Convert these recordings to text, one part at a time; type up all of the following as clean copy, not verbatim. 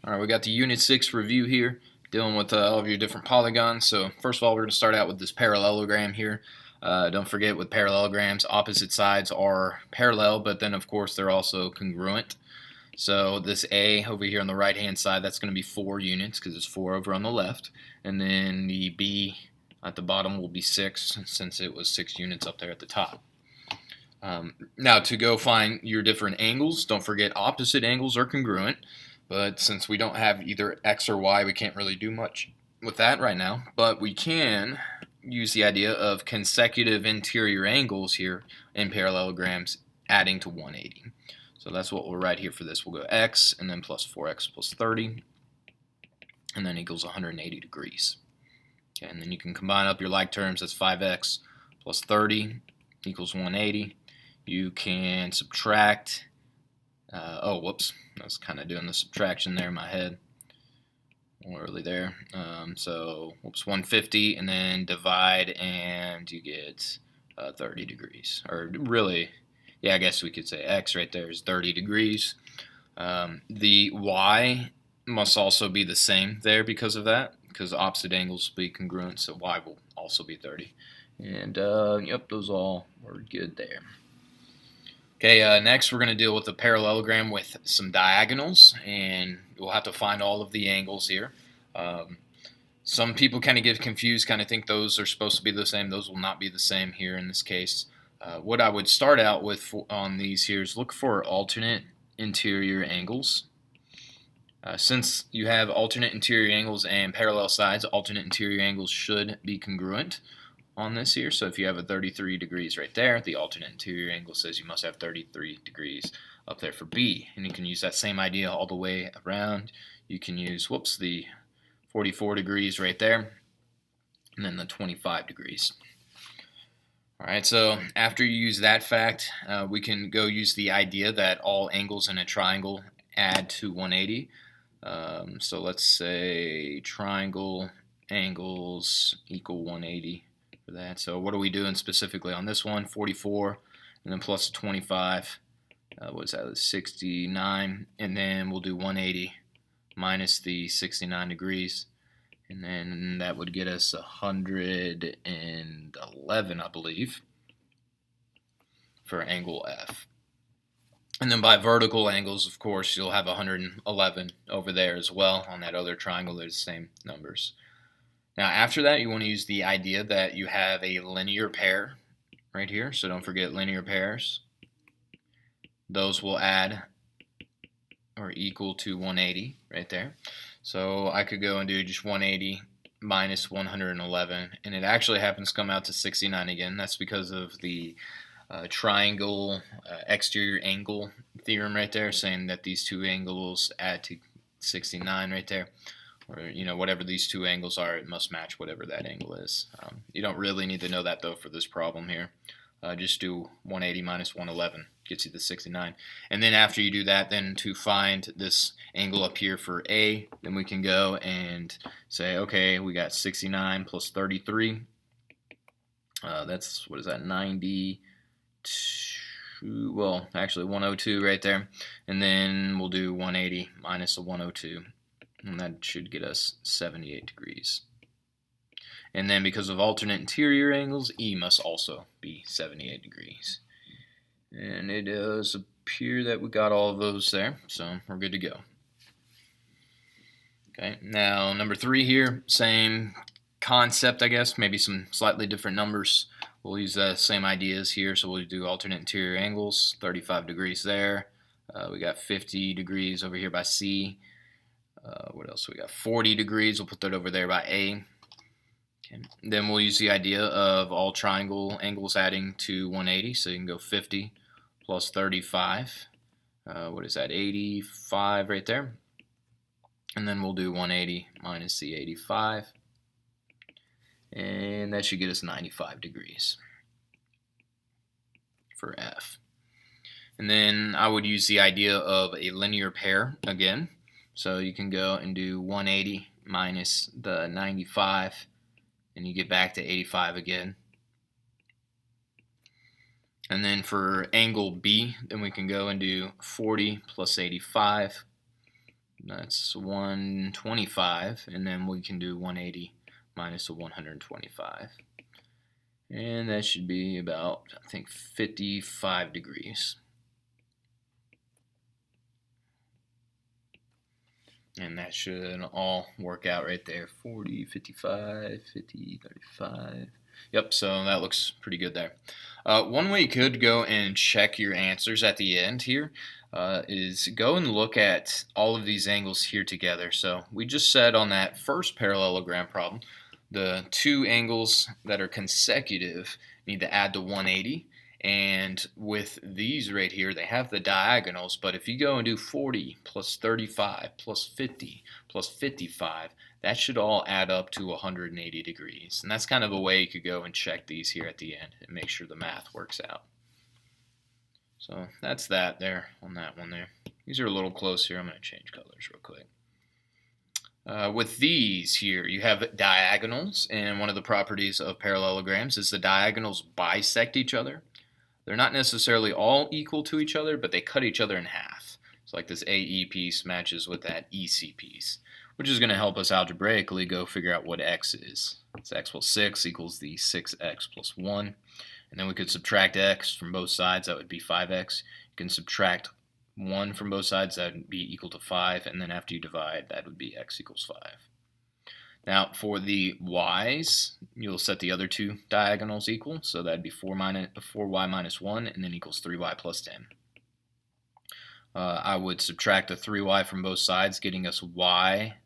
Alright, we got the Unit 6 review here, dealing with all of your different polygons. So first of all, we're going to start out with this parallelogram here. Don't forget, with parallelograms, opposite sides are parallel, but then of course they're also congruent. So this A over here on the right hand side, that's going to be 4 units because it's 4 over on the left. And then the B at the bottom will be 6 since it was 6 units up there at the top. Now to go find your different angles, don't forget opposite angles are congruent. But since we don't have either X or Y, we can't really do much with that right now. But we can use the idea of consecutive interior angles here in parallelograms adding to 180. So that's what we'll write here for this. We'll go X and then plus 4X plus 30 and then equals 180 degrees. Okay, and then you can combine up your like terms. That's 5X plus 30 equals 180. You can subtract oh, whoops. I was kind of doing the subtraction there in my head. Early there. So, whoops, 150, and then divide, and you get 30 degrees. Or really, yeah, I guess we could say X right there is 30 degrees. The Y must also be the same there because of that, because opposite angles will be congruent, so Y will also be 30. And, yep, those all were good there. Okay, next we're going to deal with a parallelogram with some diagonals, and we'll have to find all of the angles here. Some people kind of get confused, kind of think those are supposed to be the same. Those will not be the same here in this case. What I would start out with on these here is look for alternate interior angles. Since you have alternate interior angles and parallel sides, alternate interior angles should be congruent on this here. So if you have a 33 degrees right there, the alternate interior angle says you must have 33 degrees up there for B. And you can use that same idea all the way around. You can use, whoops, the 44 degrees right there, and then the 25 degrees. Alright, so after you use that fact, we can go use the idea that all angles in a triangle add to 180. So let's say triangle angles equal 180. For that. So what are we doing specifically on this one? 44 and then plus 25. What's that? 69. And then we'll do 180 minus the 69 degrees. And then that would get us 111, I believe, for angle F. And then by vertical angles, of course, you'll have 111 over there as well. On that other triangle, they're the same numbers. Now after that, you want to use the idea that you have a linear pair right here. So don't forget linear pairs. Those will add or equal to 180 right there. So I could go and do just 180 minus 111, and it actually happens to come out to 69 again. That's because of the triangle exterior angle theorem right there, saying that these two angles add to 69 right there. Or, you know, whatever these two angles are, it must match whatever that angle is. You don't really need to know that, though, for this problem here. Just do 180 minus 111, gets you the 69. And then after you do that, then to find this angle up here for A, then we can go and say, okay, we got 69 plus 33. That's, what is that, 92, well, actually 102 right there. And then we'll do 180 minus a 102. And that should get us 78 degrees. And then because of alternate interior angles, E must also be 78 degrees. And it does appear that we got all of those there, so we're good to go. Okay, now number 3 here, same concept, I guess, maybe some slightly different numbers. We'll use the same ideas here, so we'll do alternate interior angles, 35 degrees there. We got 50 degrees over here by C. What else? We got 40 degrees. We'll put that over there by A. Okay. Then we'll use the idea of all triangle angles adding to 180. So you can go 50 plus 35. What is that? 85 right there. And then we'll do 180 minus the 85. And that should get us 95 degrees for F. And then I would use the idea of a linear pair again. So you can go and do 180 minus the 95, and you get back to 85 again. And then for angle B, then we can go and do 40 plus 85. That's 125, and then we can do 180 minus the 125. And that should be about, I think, 55 degrees. And that should all work out right there. 40, 55, 50, 35. Yep, so that looks pretty good there. One way you could go and check your answers at the end here is go and look at all of these angles here together. So we just said on that first parallelogram problem, the two angles that are consecutive need to add to 180. And with these right here, they have the diagonals, but if you go and do 40 plus 35 plus 50 plus 55, that should all add up to 180 degrees. And that's kind of a way you could go and check these here at the end and make sure the math works out. So that's that there on that one there. These are a little close here. I'm going to change colors real quick. With these here, you have diagonals, and one of the properties of parallelograms is the diagonals bisect each other. They're not necessarily all equal to each other, but they cut each other in half. So like this AE piece matches with that EC piece, which is going to help us algebraically go figure out what x is. So x plus 6 equals the 6x plus 1. And then we could subtract x from both sides. That would be 5x. You can subtract 1 from both sides. That would be equal to 5. And then after you divide, that would be x equals 5. Now, for the y's, you'll set the other two diagonals equal. So that'd be 4y minus 1, and then equals 3y plus 10. I would subtract the 3y from both sides, getting us y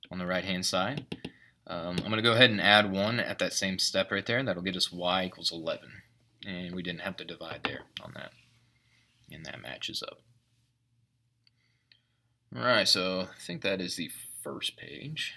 on the right-hand side. I'm going to go ahead and add 1 at that same step right there. That'll get us y equals 11. And we didn't have to divide there on that. And that matches up. All right, so I think that is the first page.